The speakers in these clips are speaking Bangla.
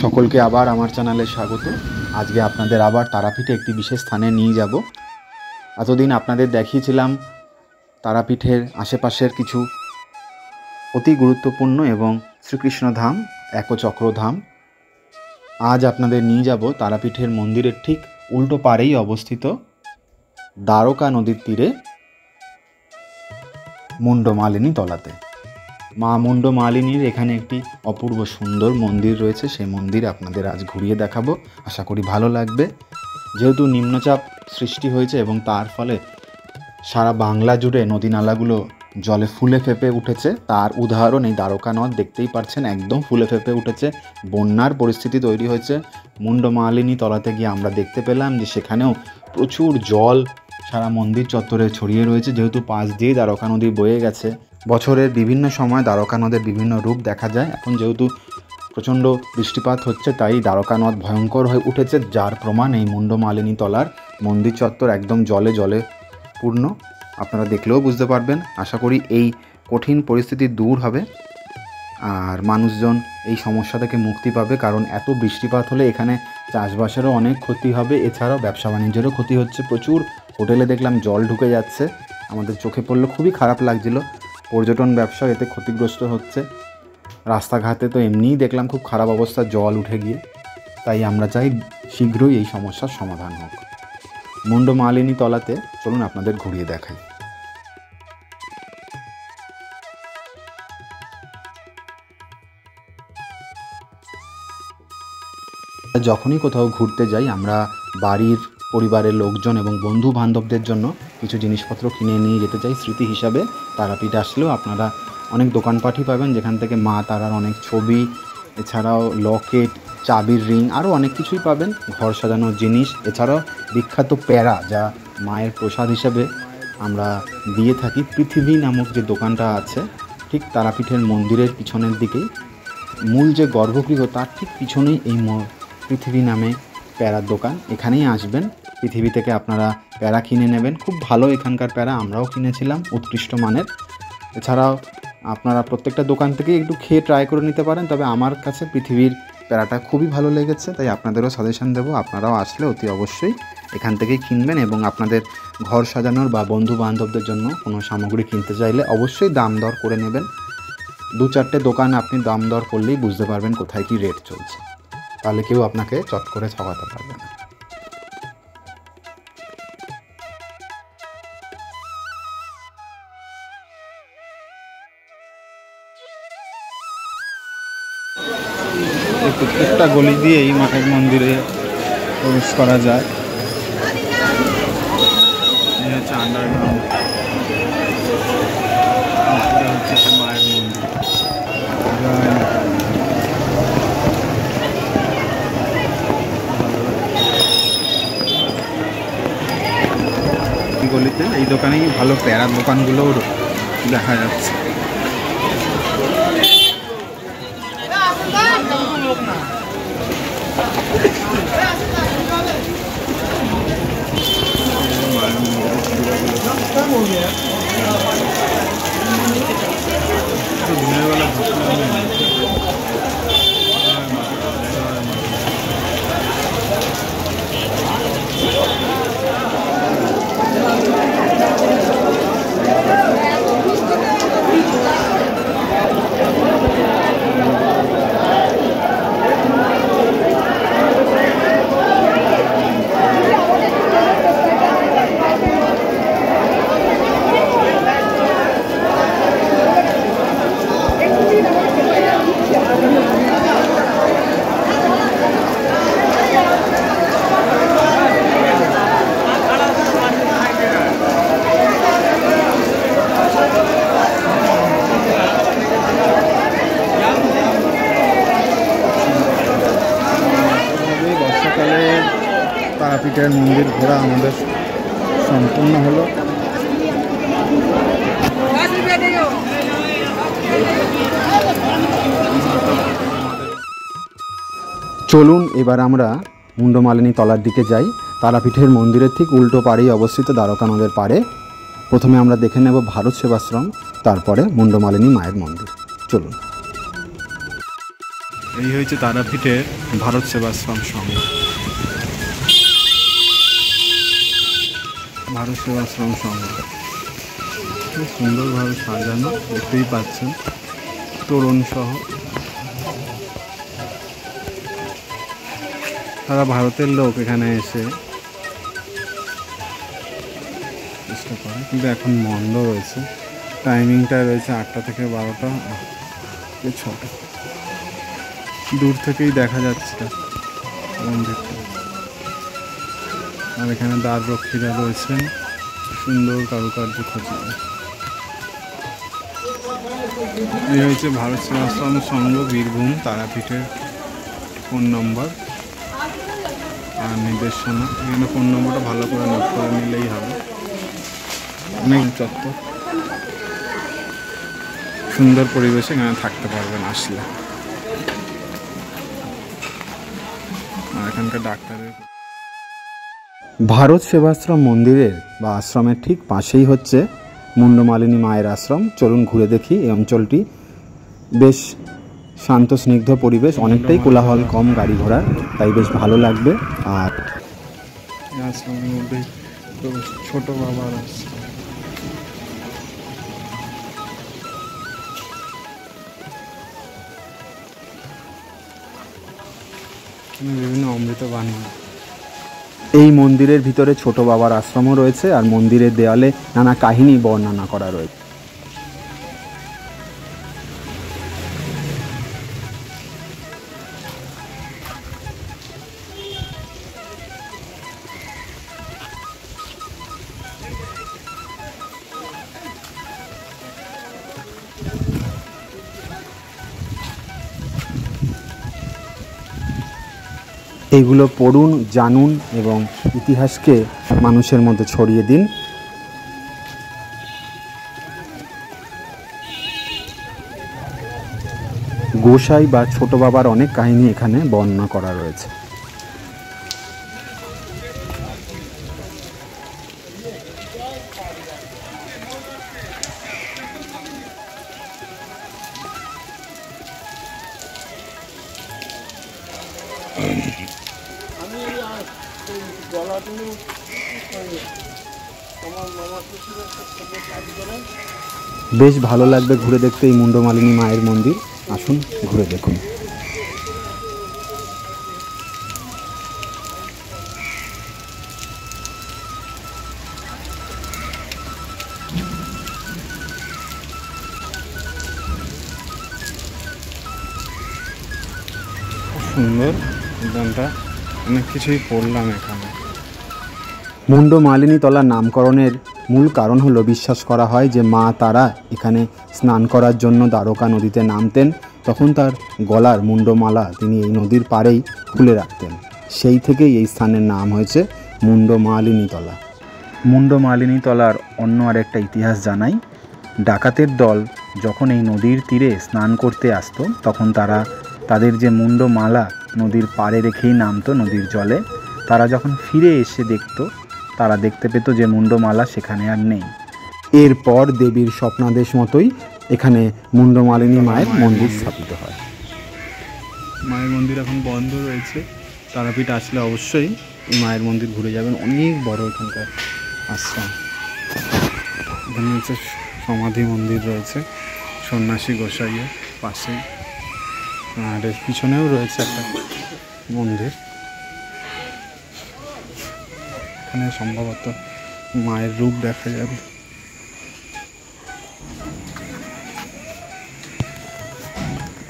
সকলকে আবার আমার চ্যানেলে স্বাগত। আজকে আপনাদের আবার তারাপীঠে একটি বিশেষ স্থানে নিয়ে যাব। এতদিন আপনাদের দেখিয়েছিলাম তারাপীঠের আশেপাশের কিছু অতি গুরুত্বপূর্ণ এবং শ্রীকৃষ্ণ ধাম, একচক্র ধাম। আজ আপনাদের নিয়ে যাব তারাপীঠের মন্দিরের ঠিক উল্টো পারেই অবস্থিত দ্বারকা নদীর তীরে মুন্ডমালিনী তলাতে। মা মুন্ডমালিনীর এখানে একটি অপূর্ব সুন্দর মন্দির রয়েছে, সেই মন্দির আপনাদের আজ ঘুরিয়ে দেখাবো। আশা করি ভালো লাগবে। যেহেতু নিম্নচাপ সৃষ্টি হয়েছে এবং তার ফলে সারা বাংলা জুড়ে নদী নালাগুলো জলে ফুলে ফেঁপে উঠেছে, তার উদাহরণ এই দ্বারকা নদ। দেখতেই পাচ্ছেন একদম ফুলে ফেঁপে উঠেছে, বন্যার পরিস্থিতি তৈরি হয়েছে। মুন্ডমালিনী তলাতে গিয়ে আমরা দেখতে পেলাম যে সেখানেও প্রচুর জল সারা মন্দির চত্বরে ছড়িয়ে রয়েছে। যেহেতু পাশ দিয়ে দ্বারকা নদী বয়ে গেছে, বছরের বিভিন্ন সময় দ্বারকা নদের বিভিন্ন রূপ দেখা যায়। এখন যেহেতু প্রচণ্ড বৃষ্টিপাত হচ্ছে, তাই দ্বারকা নদ ভয়ঙ্কর হয়ে উঠেছে, যার প্রমাণ এই মুন্ডমালিনী তলার মন্দির চত্বর একদম জলে জলে পূর্ণ। আপনারা দেখলেও বুঝতে পারবেন। আশা করি এই কঠিন পরিস্থিতি দূর হবে আর মানুষজন এই সমস্যা থেকে মুক্তি পাবে, কারণ এত বৃষ্টিপাত হলে এখানে চাষবাসেরও অনেক ক্ষতি হবে, এছাড়াও ব্যবসা বাণিজ্যেরও ক্ষতি হচ্ছে। প্রচুর হোটেলে দেখলাম জল ঢুকে যাচ্ছে, আমাদের চোখে পড়লো, খুবই খারাপ লাগছিল। পর্যটন ব্যবসা এতে ক্ষতিগ্রস্ত হচ্ছে। রাস্তাঘাটে তো এমনিই দেখলাম খুব খারাপ অবস্থা, জল উঠে গিয়ে। তাই আমরা চাই শীঘ্রই এই সমস্যার সমাধান হোক। মুন্ডমালিনী তলাতে চলুন আপনাদের ঘুরিয়ে দেখাই। যখনই কোথাও ঘুরতে যাই আমরা বাড়ির পরিবারের লোকজন এবং বন্ধু বান্ধবদের জন্য কিছু জিনিসপত্র কিনে নিয়ে যেতে চাই স্মৃতি হিসাবে। তারাপীঠ আসলেও আপনারা অনেক দোকানপাটই পাবেন, যেখান থেকে মা তারার অনেক ছবি, এছাড়াও লকেট, চাবির রিং, আরও অনেক কিছুই পাবেন, ঘর সাজানোর জিনিস। এছাড়াও বিখ্যাত প্যারা, যা মায়ের প্রসাদ হিসাবে আমরা দিয়ে থাকি। পৃথিবী নামক যে দোকানটা আছে ঠিক তারাপীঠের মন্দিরের পিছনের দিকেই, মূল যে গর্ভগৃহ তার ঠিক পিছনেই এই পৃথিবী নামে প্যারার দোকান। এখানেই আসবেন, পৃথিবী থেকে আপনারা প্যারা কিনে নেবেন। খুব ভালো এখানকার প্যারা, আমরাও কিনেছিলাম, উৎকৃষ্ট মানের। এছাড়াও আপনারা প্রত্যেকটা দোকান থেকে একটু খেয়ে ট্রাই করে নিতে পারেন, তবে আমার কাছে পৃথিবীর প্যারাটা খুবই ভালো লেগেছে, তাই আপনাদেরও সাজেশন দেবো। আপনারাও আসলে অতি অবশ্যই এখান থেকেই কিনবেন এবং আপনাদের ঘর সাজানোর বা বন্ধু বান্ধবদের জন্য কোনো সামগ্রী কিনতে চাইলে অবশ্যই দাম দর করে নেবেন। দু চারটে দোকান আপনি দাম দর করলেই বুঝতে পারবেন কোথায় কি রেট চলছে, তাহলে কেউ আপনাকে চট করে ঠকাতে পারবে না। প্রত্যেকটা গলি দিয়ে এই মায়ের মন্দিরে প্রবেশ করা যায়। এই হচ্ছে আন্ডারগ্রাউন্ড, হচ্ছে মায়ের মন্দির। গলিতে এই দোকানেই ভালো প্যারার দোকানগুলোও দেখা যাচ্ছে। দিনের বেলা তারাপীঠের মন্দির ঘোরা আমাদের সম্পূর্ণ হলো। চলুন এবার আমরা মুন্ডমালিনী তলার দিকে যাই। তারাপীঠের মন্দিরের ঠিক উল্টো পাড়েই অবস্থিত দ্বারকা নদের পাড়ে। প্রথমে আমরা দেখে নেব ভারত সেবাশ্রম, তারপরে মুন্ডমালিনী মায়ের মন্দির। চলুন। এই হয়েছে তারাপীঠের ভারত সেবাশ্রম সংঘ। ভারত সেবাশ্রম সংঘ খুব সুন্দরভাবে সাজানো, দেখতেই পাচ্ছেন, তোরণ সহ। সারা ভারতের লোক এখানে এসে চেষ্টা করে, কিন্তু এখন বন্ধ রয়েছে। টাইমিংটা রয়েছে 8টা থেকে 12টা, 6টা। দূর থেকেই দেখা যাচ্ছে মন্দিরটা। আর এখানে দ্বার রক্ষীরা রয়েছেন, সুন্দর কারুকার্য খচিত। এই হচ্ছে ভারত সেবাশ্রম সংঘ বীরভূম তারাপীঠের ফোন নম্বর আর নির্দেশনা। এখানে ফোন নম্বরটা ভালো করে নোট করে নিলেই হবে। মেইন চত্বর, সুন্দর পরিবেশে এখানে থাকতে পারবেন আসলে। আর এখানকার ডাক্তারের ভারত সেবাশ্রম মন্দিরের বা আশ্রমের ঠিক পাশেই হচ্ছে মুন্ডমালিনী মায়ের আশ্রম। চলুন ঘুরে দেখি। এই অঞ্চলটি বেশ শান্ত স্নিগ্ধ পরিবেশ, অনেকটাই কোলাহল কম গাড়ি ঘোড়ার, তাই বেশ ভালো লাগবে। আর আশ্রমের মধ্যে ছোট বাবার আশ্রম, বিভিন্ন অমৃত বাণী। এই মন্দিরের ভিতরে ছোট বাবার আশ্রমও রয়েছে, আর মন্দিরের দেওয়ালে নানা কাহিনী বর্ণনা করা রয়েছে। এইগুলো পড়ুন, জানুন এবং ইতিহাসকে মানুষের মধ্যে ছড়িয়ে দিন। গোসাই বা ছোট বাবার অনেক কাহিনী এখানে বর্ণনা করা রয়েছে। বেশ ভালো লাগবে ঘুরে দেখতে এই মুন্ডমালিনী মায়ের মন্দির। আসুন ঘুরে দেখুন। সুন্দর গানটা, অনেক কিছুই পড়লাম এখানে। মুন্ডমালিনী তলার নামকরণের মূল কারণ হলো বিশ্বাস করা হয় যে মা তারা এখানে স্নান করার জন্য দ্বারকা নদীতে নামতেন, তখন তার গলার মুন্ডমালা তিনি এই নদীর পাড়েই খুলে রাখতেন। সেই থেকেই এই স্থানের নাম হয়েছে মুন্ডমালিনী তলা। মুন্ডমালিনী তলার অন্য আরেকটা ইতিহাস জানাই। ডাকাতের দল যখন এই নদীর তীরে স্নান করতে আসতো, তখন তারা তাদের যে মুন্ডমালা নদীর পাড়ে রেখেই নামতো নদীর জলে। তারা যখন ফিরে এসে দেখতো, তারা দেখতে পেত যে মুন্ডমালা সেখানে আর নেই। এরপর দেবীর স্বপ্নাদেশ মতোই এখানে মুন্ডমালিনী মায়ের মন্দির স্থাপিত হয়। মায়ের মন্দির এখন বন্ধ রয়েছে। তারাপীঠ আসলে অবশ্যই এই মায়ের মন্দির ঘুরে যাবেন, অনেক বড় এখানকার আশ্রম। এখানে হচ্ছে সমাধি মন্দির রয়েছে সন্ন্যাসী গোসাইয়ের পাশেই, আর এর পিছনেও রয়েছে একটা মন্দির। এখানে সম্ভবত মায়ের রূপ দেখা যাবে।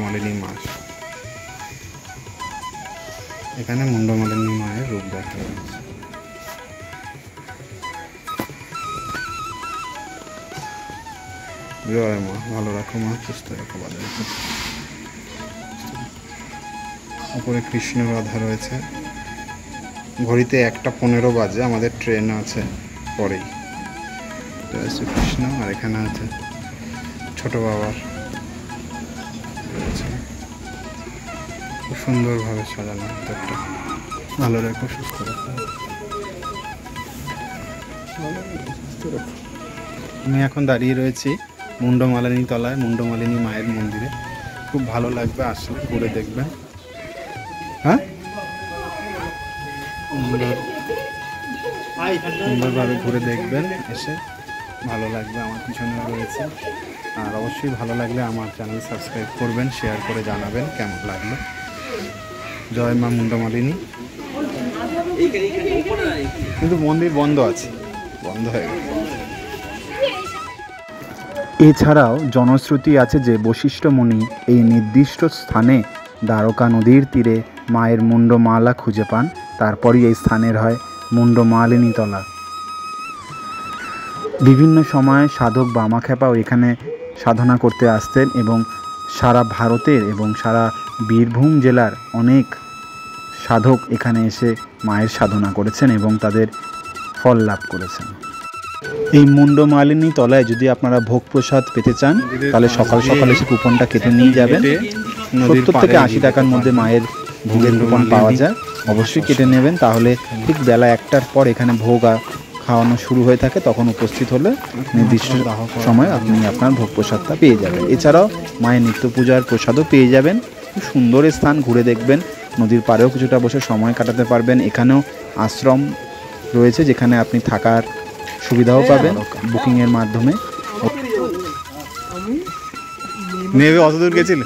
মালিনী মা, এখানে মুন্ডমালিনী মায়ের রূপ দেখা যাচ্ছে। জয় মা, ভালো রাখো মা, সুস্থ রাখো, ভালো রাখো। উপরে কৃষ্ণ রাধা রয়েছে। ঘড়িতে 1:15 বাজে, আমাদের ট্রেন আছে পরেই। জয় শ্রীকৃষ্ণ। আর এখানে আছে ছোট বাবার রয়েছে, খুব সুন্দরভাবে সাজানো ভিতরটা। ভালো রাখো, সুস্থ রাখো, আমি এখন দাঁড়িয়ে রয়েছি মুন্ডমালিনী তলায়, মুন্ডমালিনী মায়ের মন্দিরে। খুব ভালো লাগবে, আসলে ঘুরে দেখবেন। হ্যাঁ, সুন্দরভাবে ঘুরে দেখবেন, এসে ভালো লাগবে। আমার পিছনে রয়েছে। আর অবশ্যই ভালো লাগলে আমার চ্যানেল সাবস্ক্রাইব করবেন, শেয়ার করে জানাবেন কেমন লাগলো। জয় মা মুন্ডমালিনী। কিন্তু মন্দির বন্ধ আছে, বন্ধ হয়ে গেছে। এছাড়াও জনশ্রুতি আছে যে বশিষ্ঠ মুনি এই নির্দিষ্ট স্থানে দ্বারকা নদীর তীরে মায়ের মুন্ডমালা খুঁজে পান, তারপরই এই স্থানের হয় মুন্ডমালিনী তলা। বিভিন্ন সময়ে সাধক বামাখ্যাপাও এখানে সাধনা করতে আসতেন এবং সারা ভারতের এবং সারা বীরভূম জেলার অনেক সাধক এখানে এসে মায়ের সাধনা করেছেন এবং তাদের ফল লাভ করেছেন। এই মুন্ডমালিনী তলায় যদি আপনারা ভোগ প্রসাদ পেতে চান তাহলে সকাল সকাল এসে কুপনটা কেটে নিয়ে যাবেন। 70 থেকে 80 টাকার মধ্যে মায়ের ভোগের কুপন পাওয়া যায়, অবশ্যই কেটে নেবেন। তাহলে ঠিক বেলা 1টার পর এখানে ভোগ খাওয়ানো শুরু হয়ে থাকে, তখন উপস্থিত হলে নির্দিষ্ট সময় আপনি আপনার ভোগ প্রসাদটা পেয়ে যাবেন। এছাড়াও মায়ের নিত্য পূজার প্রসাদও পেয়ে যাবেন। খুব সুন্দর স্থান, ঘুরে দেখবেন। নদীর পাড়েও কিছুটা বসে সময় কাটাতে পারবেন। এখানেও আশ্রম রয়েছে যেখানে আপনি থাকার সুবিধাও পাবেন বুকিংয়ের মাধ্যমে। নেবে অতদূর গেছিল,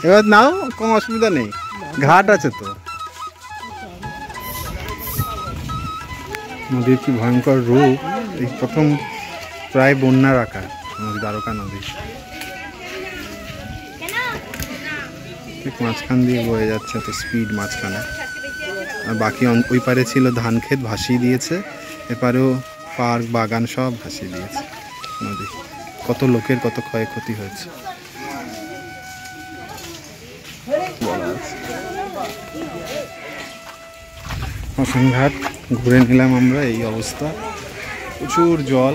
এবার নাও, কোনো অসুবিধা নেই, ঘাট আছে তো। নদীর কি ভয়ঙ্কর রূপ! এই প্রথম প্রায় বন্যার আকার নদী, দ্বারকা নদী। ঠিক মাঝখান দিয়ে বয়ে যাচ্ছে, তো স্পিড মাঝখানে। আর বাকি ওই পারে ছিল ধান ক্ষেত, ভাসিয়ে দিয়েছে। এপারেও পার্ক, বাগান সব ভাসিয়ে দিয়েছে নদী। কত লোকের কত ক্ষয়ক্ষতি হয়েছে। শ্মশানঘাট ঘুরে নিলাম আমরা, এই অবস্থা, প্রচুর জল,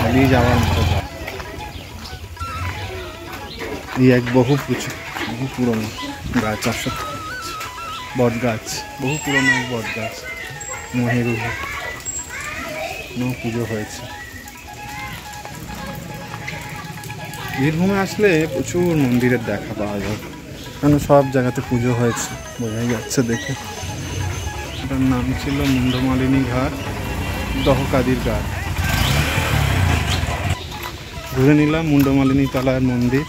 চালিয়ে যাওয়ার মতো জল। এই এক বহু পুরনো গাছ, অশ্বত্থ বট গাছ, বহু পুরনো এক বট গাছ, মহেরু পুজো হয়েছে। বীরভূমে আসলে প্রচুর মন্দিরের দেখা পাওয়া যায়, কারণ সব জায়গাতে পুজো হয়েছে, বোঝাই যাচ্ছে দেখে। এটার নাম ছিল মুন্ডমালিনী ঘাট, দহকাদির ঘাট। ঘুরে নিলাম মুন্ডমালিনী তলার মন্দির।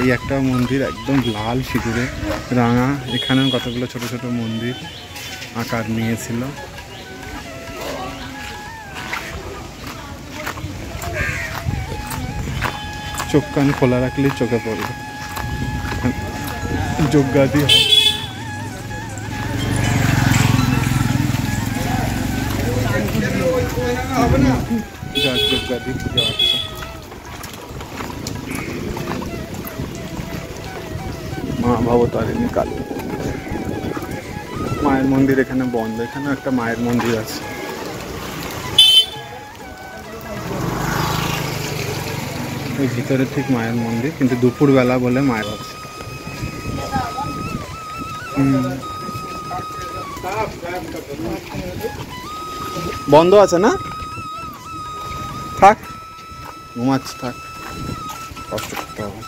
এই একটা মন্দির একদম লাল সিঁদুরে রাঙা, এখানেও কতগুলো ছোট ছোট মন্দির আকার নিয়েছিল। চোখ কান খোলা রাখলেই চোখে পড়বে, যজ্ঞাদি যজ্ঞাদি পূজা হচ্ছে। মা ভবতারিণী কালী মায়ের মন্দির এখানে বন্ধ, এখানে একটা মায়ের মন্দির আছে। ওই ভিতরে ঠিক মায়ের মন্দির, কিন্তু দুপুরবেলা বলে মায়ের আছে। বন্ধ আছে না, থাক, ঘুমাচ্ছে, থাক, কষ্ট করতে হবে।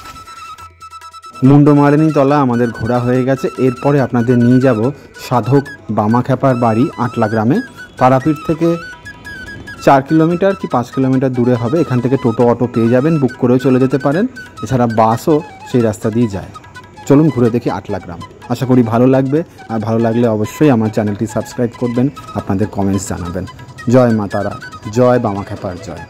মুন্ডমালিনী তলা আমাদের ঘোরা হয়ে গেছে। এরপরে আপনাদের নিয়ে যাব সাধক বামাখ্যাপার বাড়ি আটলা গ্রামে। তারাপীঠ থেকে 4 কিলোমিটার কি 5 কিলোমিটার দূরে হবে। এখান থেকে টোটো অটো পেয়ে যাবেন, বুক করেও চলে যেতে পারেন। এছাড়া বাসও সেই রাস্তা দিয়ে যায়। চলুন ঘুরে দেখি আটলা গ্রাম। আশা করি ভালো লাগবে, আর ভালো লাগলে অবশ্যই আমার চ্যানেলটি সাবস্ক্রাইব করবেন, আপনাদের কমেন্টস জানাবেন। জয় মা তারা, জয় বামাখ্যাপার জয়।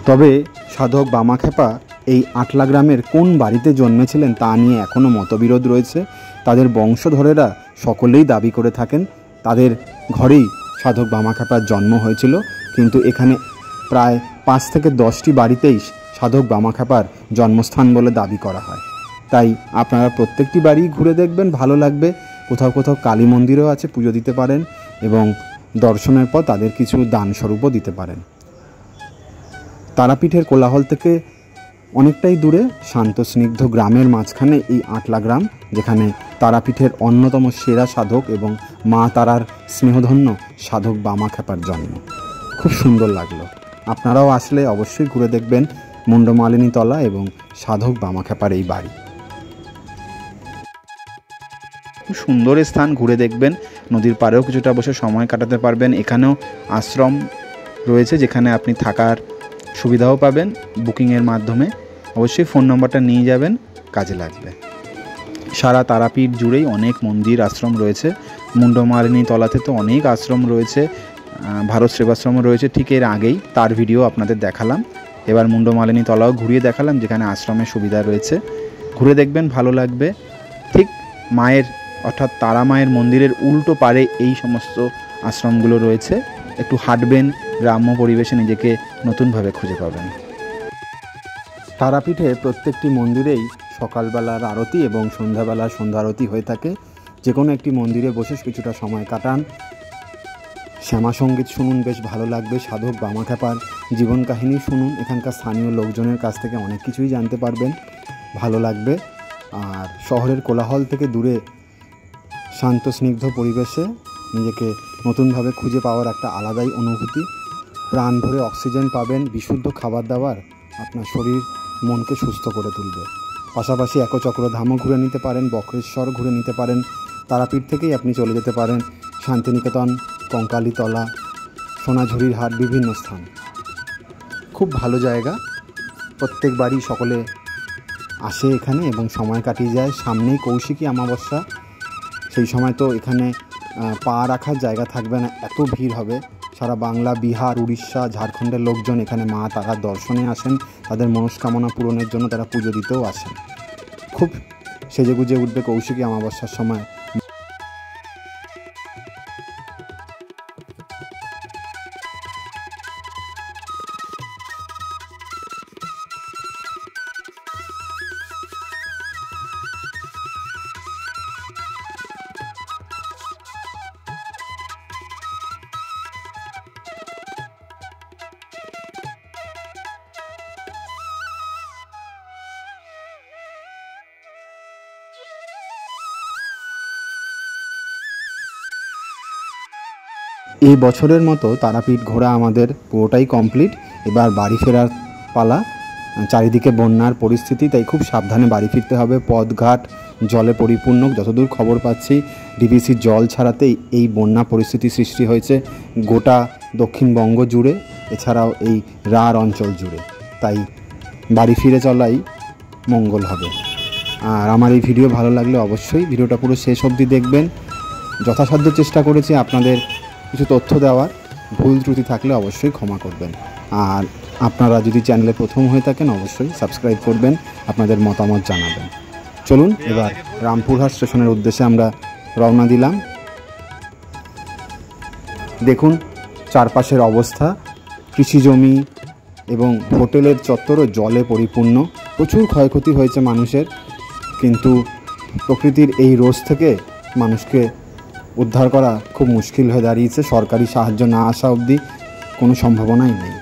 তবে সাধক বামাখ্যাপা এই আটলা গ্রামের কোন বাড়িতে জন্মেছিলেন তা নিয়ে এখনও মতবিরোধ রয়েছে। তাদের বংশধরেরা সকলেই দাবি করে থাকেন তাদের ঘরেই সাধক বামাখ্যাপার জন্ম হয়েছিল, কিন্তু এখানে প্রায় 5 থেকে 10টি বাড়িতেই সাধক বামাখ্যাপার জন্মস্থান বলে দাবি করা হয়। তাই আপনারা প্রত্যেকটি বাড়ি ঘুরে দেখবেন, ভালো লাগবে। কোথাও কোথাও কালী মন্দিরও আছে, পুজো দিতে পারেন। এবং দর্শনের পর তাদের কিছু দানস্বরূপও দিতে পারেন। তারাপীঠের কোলাহল থেকে অনেকটাই দূরে শান্ত স্নিগ্ধ গ্রামের মাঝখানে এই আটলা গ্রাম, যেখানে তারাপীঠের অন্যতম সেরা সাধক এবং মা তারার স্নেহধন্য সাধক বামাখ্যাপার জন্ম। খুব সুন্দর লাগলো। আপনারাও আসলে অবশ্যই ঘুরে দেখবেন মুন্ডমালিনী তলা এবং সাধক বামাখ্যাপার এই বাড়ি। খুব সুন্দর স্থান, ঘুরে দেখবেন। নদীর পাড়েও কিছুটা বসে সময় কাটাতে পারবেন। এখানেও আশ্রম রয়েছে যেখানে আপনি থাকার সুবিধাও পাবেন বুকিংয়ের মাধ্যমে। অবশ্যই ফোন নম্বরটা নিয়ে যাবেন, কাজে লাগবে। সারা তারাপীঠ জুড়েই অনেক মন্দির আশ্রম রয়েছে। মুন্ডমালিনী তলাতে তো অনেক আশ্রম রয়েছে, ভারত সেবাশ্রমও রয়েছে। ঠিক এর আগেই তার ভিডিও আপনাদের দেখালাম। এবার মুন্ডমালিনী তলাও ঘুরিয়ে দেখালাম, যেখানে আশ্রমের সুবিধা রয়েছে। ঘুরে দেখবেন, ভালো লাগবে। ঠিক মায়ের অর্থাৎ তারা মায়ের মন্দিরের উল্টো পারে এই সমস্ত আশ্রমগুলো রয়েছে। একটু হাঁটবেন, গ্রাম্য পরিবেশে নিজেকে নতুনভাবে খুঁজে পাবেন। তারাপীঠে প্রত্যেকটি মন্দিরেই সকালবেলার আরতি এবং সন্ধ্যাবেলার সন্ধ্যা আরতি হয়ে থাকে। যে কোনো একটি মন্দিরে বসে কিছুটা সময় কাটান, শ্যামা সঙ্গীত শুনুন, বেশ ভালো লাগবে। সাধক বামাখ্যাপার জীবন কাহিনী শুনুন। এখানকার স্থানীয় লোকজনের কাছ থেকে অনেক কিছুই জানতে পারবেন, ভালো লাগবে। আর শহরের কোলাহল থেকে দূরে শান্ত স্নিগ্ধ পরিবেশে নিজেকে নতুনভাবে খুঁজে পাওয়ার একটা আলাদাই অনুভূতি। প্রাণ ভরে অক্সিজেন পাবেন, বিশুদ্ধ খাবার দাবার আপনার শরীর মনকে সুস্থ করে তুলবে। পাশাপাশি একচক্রধামও ঘুরে নিতে পারেন, বক্রেশ্বর ঘুরে নিতে পারেন। তারাপীঠ থেকেই আপনি চলে যেতে পারেন শান্তিনিকেতন, কঙ্কালীতলা, সোনাঝুরির হাট, বিভিন্ন স্থান। খুব ভালো জায়গা। প্রত্যেকবারই সকলে আসে এখানে এবং সময় কাটিয়ে যায়। সামনেই কৌশিকী অমাবস্যা, সেই সময় তো এখানে পা রাখার জায়গা থাকবে না, এত ভিড় হবে। সারা বাংলা, বিহার, উড়িষ্যা, ঝাড়খণ্ডের লোকজন এখানে মা তারার দর্শনে আসেন। তাদের মনস্কামনা পূরণের জন্য তারা পুজো দিতেও আসেন। খুব সেজেগুজে উঠবে কৌশিকী অমাবস্যার সময়। এই বছরের মতো তারাপীঠ ঘোরা আমাদের পুরোটাই কমপ্লিট। এবার বাড়ি ফেরার পালা। চারিদিকে বন্যার পরিস্থিতি, তাই খুব সাবধানে বাড়ি ফিরতে হবে। পথঘাট জলে পরিপূর্ণ। যতদূর খবর পাচ্ছি ডিভিসির জল ছাড়াতেই এই বন্যা পরিস্থিতি সৃষ্টি হয়েছে গোটা দক্ষিণবঙ্গ জুড়ে, এছাড়াও এই রাঢ় অঞ্চল জুড়ে। তাই বাড়ি ফিরে চলাই মঙ্গল হবে। আর আমার এই ভিডিও ভালো লাগলে অবশ্যই ভিডিওটা পুরো শেষ অবধি দেখবেন। যথাসাধ্য চেষ্টা করেছি আপনাদের কিছু তথ্য দেওয়ার, ভুল ত্রুটি থাকলে অবশ্যই ক্ষমা করবেন। আর আপনারা যদি চ্যানেলে প্রথম হয়ে থাকেন অবশ্যই সাবস্ক্রাইব করবেন, আপনাদের মতামত জানাবেন। চলুন এবার রামপুরহাট স্টেশনের উদ্দেশ্যে আমরা রওনা দিলাম। দেখুন চারপাশের অবস্থা, কৃষিজমি এবং হোটেলের চত্বরও জলে পরিপূর্ণ। প্রচুর ক্ষয়ক্ষতি হয়েছে মানুষের, কিন্তু প্রকৃতির এই রোষ থেকে মানুষকে উদ্ধার করা খুব মুশকিল হয়ে দাঁড়িয়েছে। সরকারি সাহায্য না আসা অবধি কোনো সম্ভাবনাই নেই।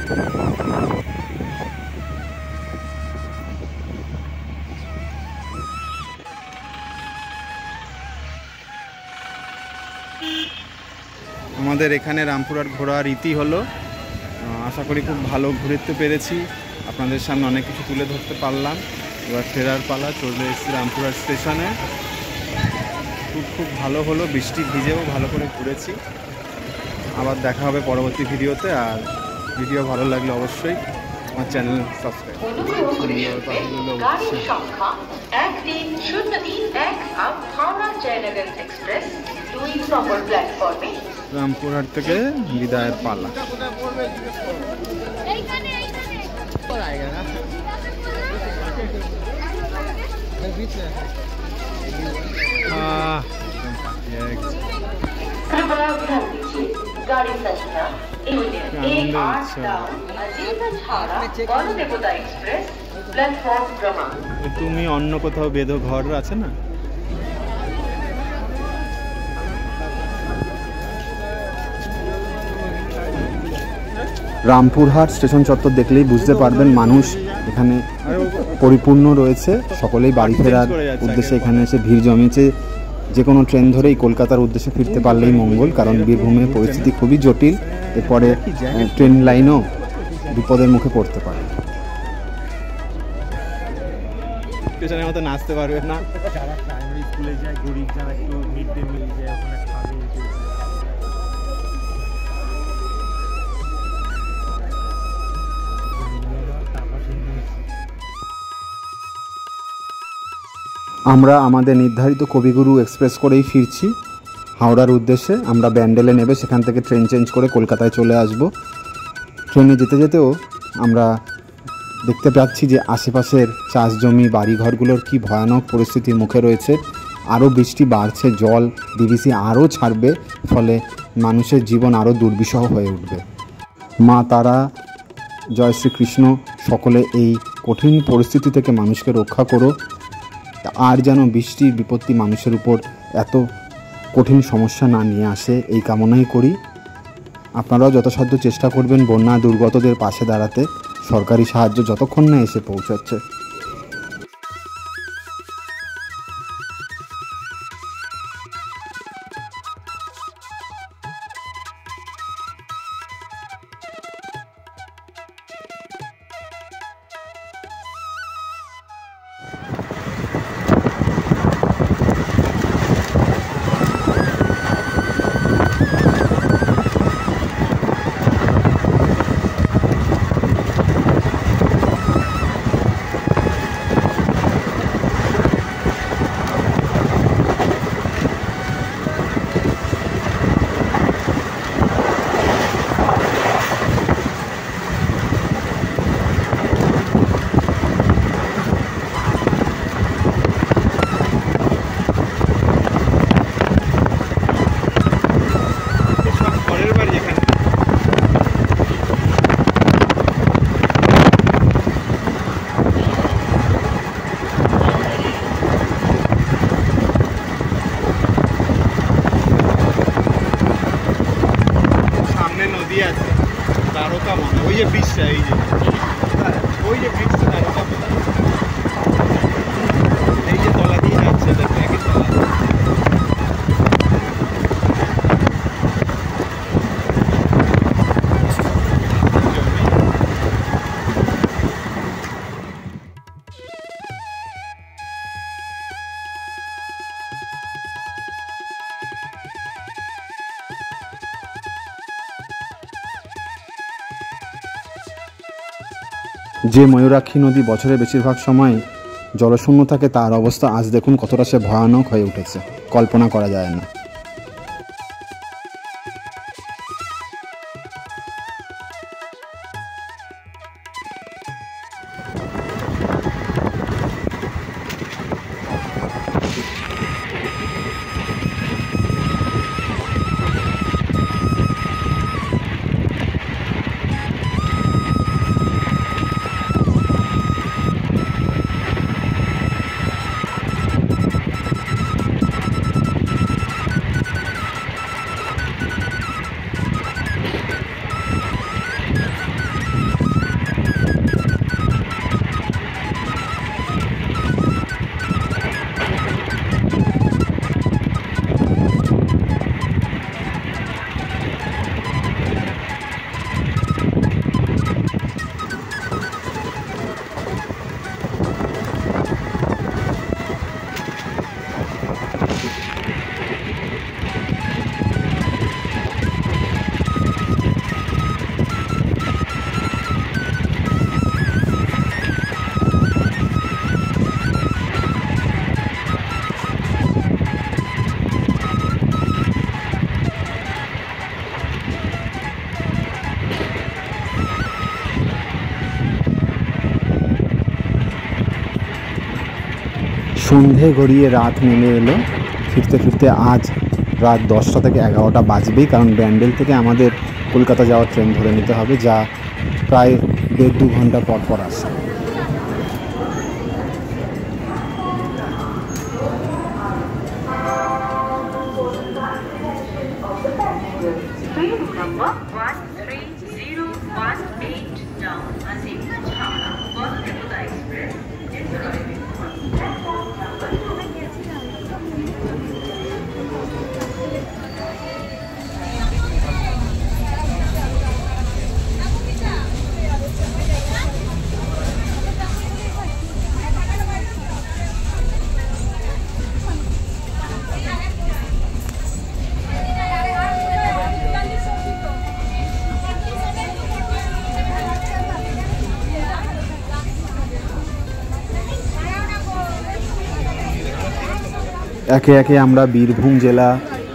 আমাদের এখানে রামপুরহাট ঘোরার রীতি হলো, আশা করি খুব ভালো ঘুরতে পেরেছি, আপনাদের সামনে অনেক কিছু তুলে ধরতে পারলাম। এবার ফেরার পালা, চলে এসেছি রামপুরহাট স্টেশনে। খুব ভালো হলো, বৃষ্টি ভিজেও ভালো করে ঘুরেছি। আবার দেখা হবে পরবর্তী ভিডিওতে। আর ভিডিও ভালো লাগলে অবশ্যই আমার চ্যানেল সাবস্ক্রাইব করুন। রামপুরহাট থেকে বিদায়ের পালা। তুমি অন্য কোথাও বেঁধো, ঘর আছে না? রামপুরহাট স্টেশন চত্বর দেখলেই বুঝতে পারবেন মানুষ এখানে পরিপূর্ণ রয়েছে। সকলেই বাড়ি ফেরার উদ্দেশ্যে এখানে এসে ভিড় জমিয়েছে। যে কোনো ট্রেন ধরেই কলকাতার উদ্দেশ্যে ফিরতে পারলেই মঙ্গল, কারণ বীরভূমে পরিস্থিতি খুবই জটিল। এরপরে ট্রেন লাইনও বিপদের মুখে পড়তে পারে। স্টেশনের মতো নাচতে পারবে না। যারা প্রাইমারি স্কুলে যায়, গরিব যারা একটু মিড ডে মিল যায়, ওখানে খাবে। আমরা আমাদের নির্ধারিত কবিগুরু এক্সপ্রেস করেই ফিরছি হাওড়ার উদ্দেশ্যে। আমরা ব্যান্ডেলে নেবে সেখান থেকে ট্রেন চেঞ্জ করে কলকাতায় চলে আসব। ট্রেনে যেতে যেতেও আমরা দেখতে পাচ্ছি যে আশেপাশের চাষ জমি, বাড়িঘরগুলোর কি ভয়ানক পরিস্থিতির মুখে রয়েছে। আরও বৃষ্টি বাড়ছে, জল ডিভিসি আরও ছাড়বে, ফলে মানুষের জীবন আরও দুর্বিষহ হয়ে উঠবে। মা তারা, জয় শ্রীকৃষ্ণ, সকলে এই কঠিন পরিস্থিতি থেকে মানুষকে রক্ষা করো। আর যেন বৃষ্টির বিপত্তি মানুষের উপর এত কঠিন সমস্যা না নিয়ে আসে, এই কামনাই করি। আপনারাও যথাসাধ্য চেষ্টা করবেন বন্যা দুর্গতদের পাশে দাঁড়াতে। সরকারি সাহায্য যতক্ষণ না এসে পৌঁছাচ্ছে। দ্বারকা মনে, ওই যে ব্রিজটা, এই যে ওই যে ব্রিজটা দ্বারকা মনে, এই যে তলা দিয়ে যাচ্ছে, একই তলা। যে ময়ূরাক্ষী নদী বছরের বেশিরভাগ সময় জলশূন্য থাকে, তার অবস্থা আজ দেখুন কতটা সে ভয়ানক হয়ে উঠেছে, কল্পনা করা যায় না। সন্ধে গড়িয়ে রাত নেমে এলো। ফিরতে ফিরতে আজ রাত 10টা থেকে 11টা বাজবেই, কারণ ব্যান্ডেল থেকে আমাদের কলকাতা যাওয়ার ট্রেন ধরে নিতে হবে, যা প্রায় 1.5-2 ঘন্টা পর পর আসে। একে একে আমরা বীরভূম জেলা,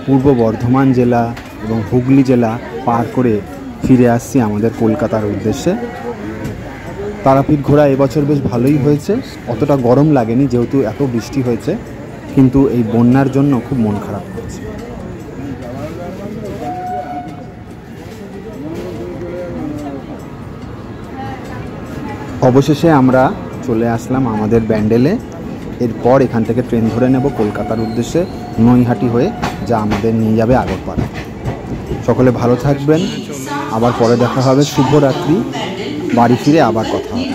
পূর্ব বর্ধমান জেলা এবং হুগলি জেলা পার করে ফিরে আসছি আমাদের কলকাতার উদ্দেশ্যে। তারাপীঠ ঘোরা এবছর বেশ ভালোই হয়েছে, অতটা গরম লাগেনি যেহেতু এত বৃষ্টি হয়েছে, কিন্তু এই বন্যার জন্য খুব মন খারাপ হয়েছে। অবশেষে আমরা চলে আসলাম আমাদের ব্যান্ডেলে। এরপর এখান থেকে ট্রেন ধরে নেব কলকাতার উদ্দেশ্যে নৈহাটি হয়ে, যা আমাদের নিয়ে যাবে আগরপাড়া। সকলে ভালো থাকবেন, আবার পরে দেখা হবে। শুভরাত্রি। বাড়ি ফিরে আবার কথা হবে।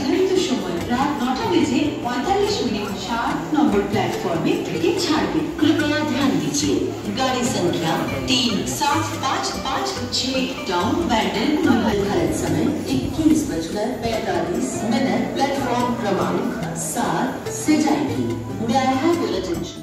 गाड़ी संख्या 37556 टाउन बैंडल निर्धारित समय 21:45 प्लेटफॉर्म क्रमांक 7 से जाएगी। May I have your attention?